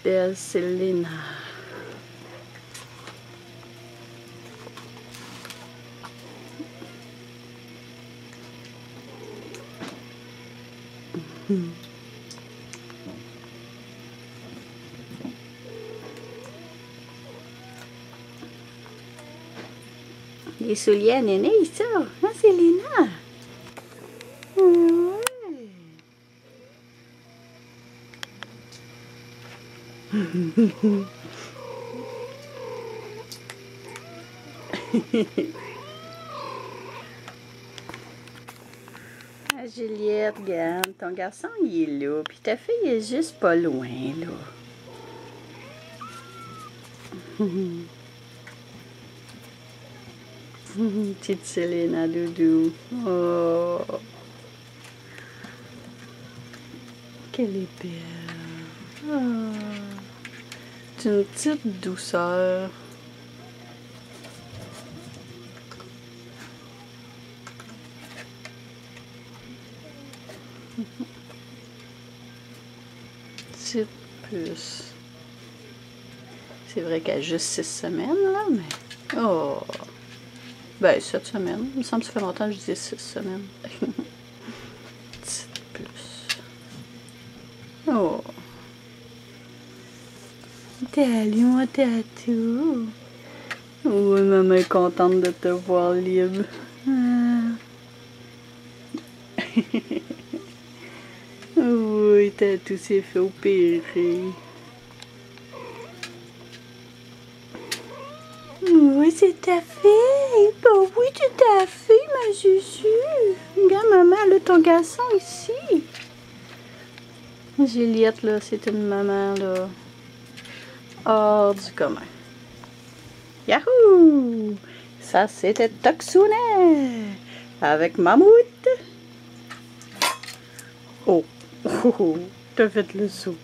Belle Selena. Les souliers à Néné, ça. Hein, Selena? Ouais. Ah, Juliette, regarde, ton garçon, il est là, puis ta fille est juste pas loin, là. Petite Selena doudou. Oh, qu'elle est belle. Oh, c'est une petite douceur. Petite puce. C'est vrai qu'elle a juste 6 semaines, là, mais... Oh! Ben, 7 semaines. Il me semble que ça fait longtemps que je disais 6 semaines. Petite puce. Oh! T'es allé, mon tatou? Oui, maman est contente de te voir libre. Ah. Oui, tatou s'est fait opérer. Oui, c'est ta fille. Ben oui, c'est ta fille, ma Juju. Regarde, maman, elle a ton garçon ici. Juliette, là, c'est une maman, là, hors du commun. Yahoo! Ça, c'était Toxounet avec Mammouth. Oh, oh, oh, t'as fait le saut.